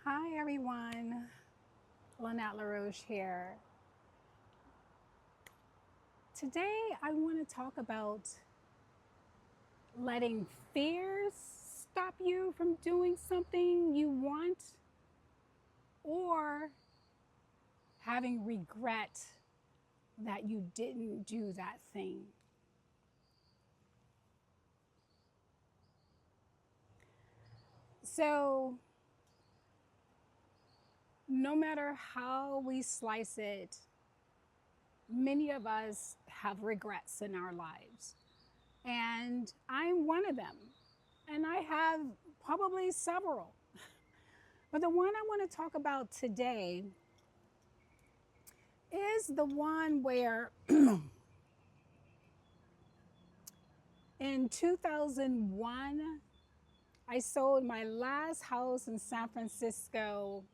Hi everyone, Lynette LaRoche here. Today I want to talk about letting fears stop you from doing something you want or having regret that you didn't do that thing. So, no matter how we slice it, many of us have regrets in our lives. And I'm one of them. And I have probably several. But the one I want to talk about today is the one where in 2001, I sold my last house in San Francisco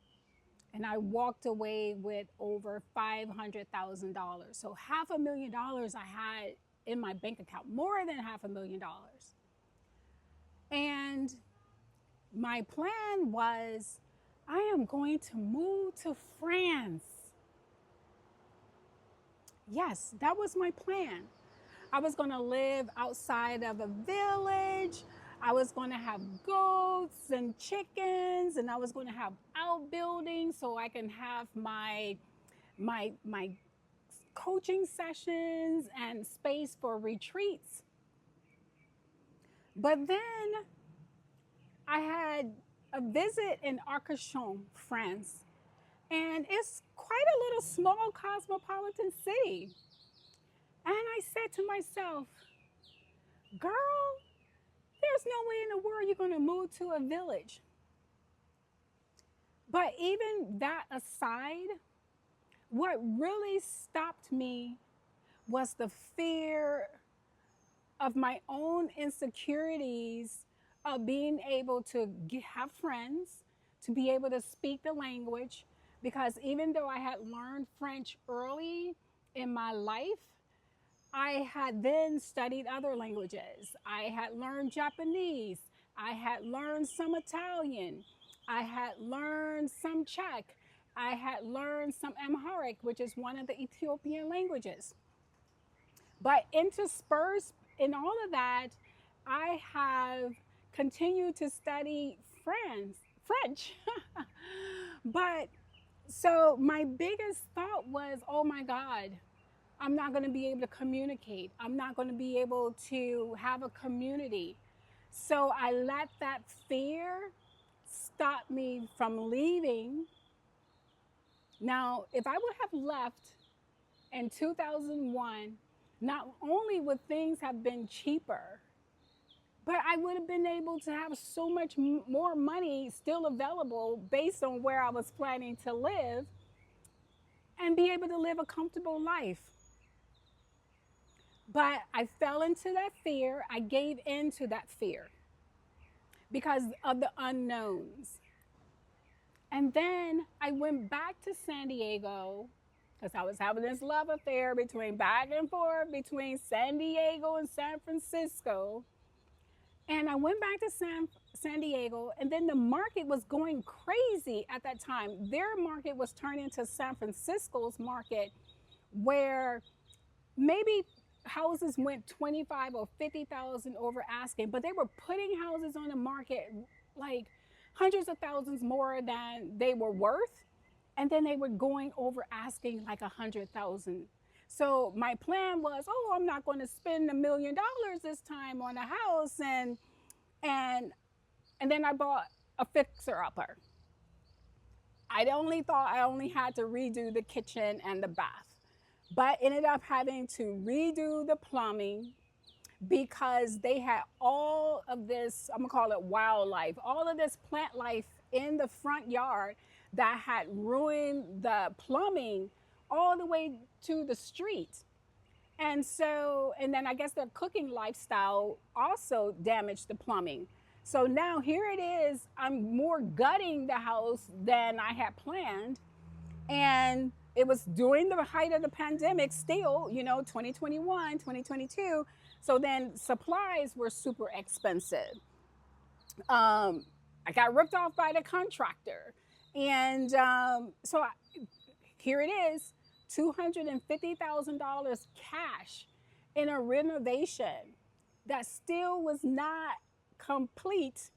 and I walked away with over $500,000. So $500,000 I had in my bank account, more than $500,000. And my plan was I am going to move to France. Yes, that was my plan. I was going to live outside of a village. I was going to have goats and chickens, and I was going to have outbuildings so I can have my coaching sessions and space for retreats. But then I had a visit in Arcachon, France, and it's quite a little small cosmopolitan city. And I said to myself, girl, there's no way in the world you're going to move to a village. But even that aside, what really stopped me was the fear of my own insecurities of being able to have friends, to be able to speak the language. Because even though I had learned French early in my life, I had then studied other languages. I had learned Japanese. I had learned some Italian. I had learned some Czech. I had learned some Amharic, which is one of the Ethiopian languages. But interspersed in all of that, I have continued to study French. But so my biggest thought was, oh my God, I'm not going to be able to communicate. I'm not going to be able to have a community. So I let that fear stop me from leaving. Now, if I would have left in 2001, not only would things have been cheaper, but I would have been able to have so much more money still available based on where I was planning to live and be able to live a comfortable life. But I fell into that fear. I gave in to that fear because of the unknowns. And then I went back to San Diego because I was having this love affair between back and forth between San Diego and San Francisco. And I went back to San Diego, and then the market was going crazy at that time. Their market was turning into San Francisco's market, where maybe houses went 25 or 50,000 over asking, but they were putting houses on the market like hundreds of thousands more than they were worth, and then they were going over asking like 100,000. So my plan was, oh, I'm not going to spend $1 million this time on a house, and and then I bought a fixer upper. I only thought I only had to redo the kitchen and the bath, but ended up having to redo the plumbing because they had all of this, I'm gonna call it wildlife, all of this plant life in the front yard that had ruined the plumbing all the way to the street. And so, and then I guess their cooking lifestyle also damaged the plumbing. So now here it is, I'm more gutting the house than I had planned. And it was during the height of the pandemic still, 2021, 2022. So then supplies were super expensive. I got ripped off by the contractor. And here it is, $250,000 cash in a renovation that still was not complete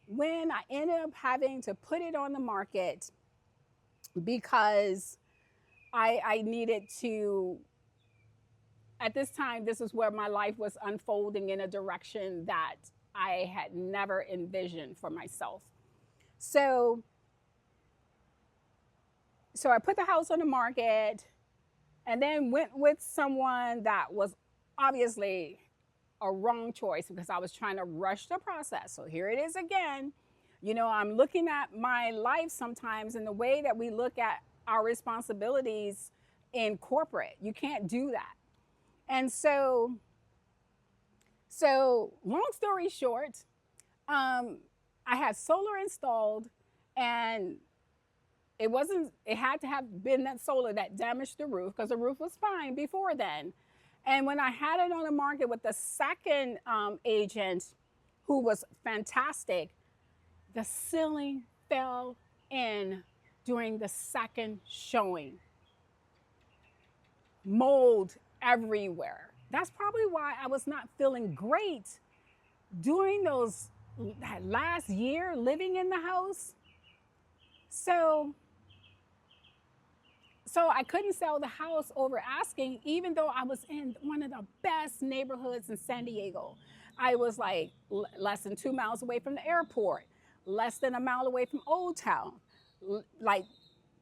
when I ended up having to put it on the market because I needed to, at this time, this is where my life was unfolding in a direction that I had never envisioned for myself. So, so I put the house on the market and then went with someone that was obviously a wrong choice because I was trying to rush the process. So here it is again. You know, I'm looking at my life sometimes in the way that we look at our responsibilities in corporate. You can't do that. And so long story short, I had solar installed, and it had to have been that solar that damaged the roof because the roof was fine before then. And when I had it on the market with the second agent, who was fantastic, the ceiling fell in during the second showing. Mold everywhere. That's probably why I was not feeling great during that last year living in the house. So I couldn't sell the house over asking, even though I was in one of the best neighborhoods in San Diego. I was like less than 2 miles away from the airport, less than a mile away from Old Town, like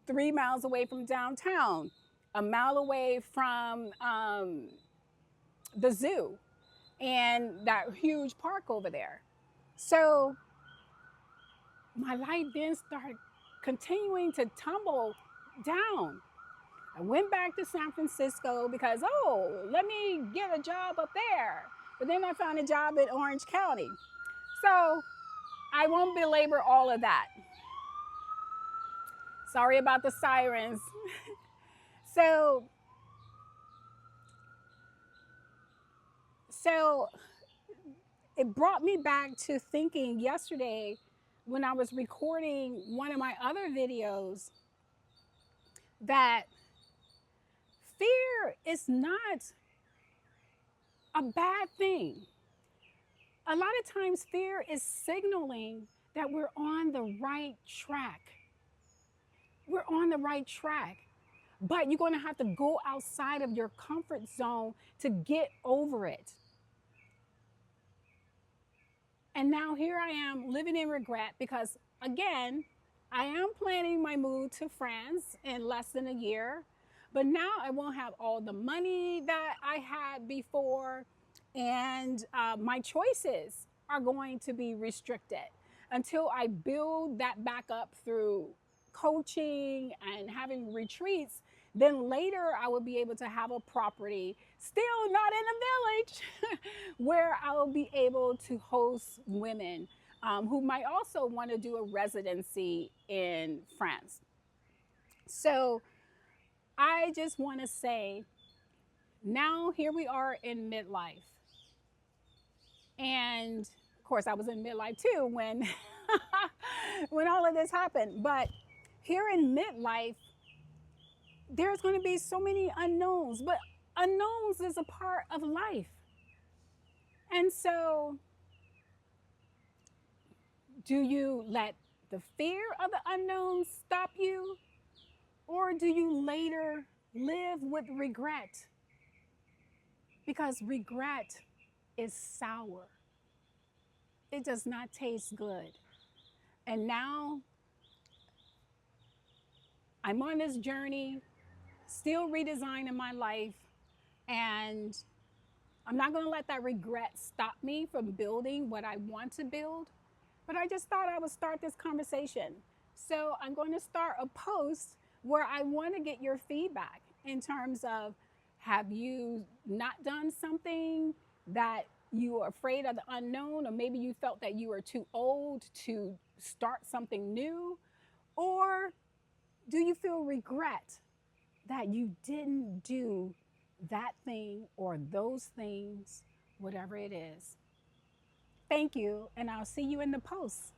3 miles away from downtown, a mile away from the zoo and that huge park over there. So my life then started continuing to tumble down. I went back to San Francisco because, let me get a job up there. But then I found a job in Orange County. So I won't belabor all of that. Sorry about the sirens. So it brought me back to thinking yesterday when I was recording one of my other videos that fear is not a bad thing. A lot of times fear is signaling that we're on the right track. We're on the right track. But you're going to have to go outside of your comfort zone to get over it. And now here I am living in regret because, again, I am planning my move to France in less than a year. But now I won't have all the money that I had before. And my choices are going to be restricted until I build that back up through coaching and having retreats. Then later I will be able to have a property, still not in a village, where I will be able to host women who might also want to do a residency in France. So I just want to say, now here we are in midlife. And of course, I was in midlife too when, when all of this happened. But here in midlife, there's going to be so many unknowns, but unknowns is a part of life. And so, do you let the fear of the unknown stop you? Or do you later live with regret? Because regret is sour. It does not taste good. And now I'm on this journey, still redesigning my life, and I'm not going to let that regret stop me from building what I want to build. But I just thought I would start this conversation. So I'm going to start a post where I want to get your feedback in terms of, have you not done something that you are afraid of the unknown, or maybe you felt that you were too old to start something new? Or do you feel regret that you didn't do that thing or those things, whatever it is? Thank you, and I'll see you in the post.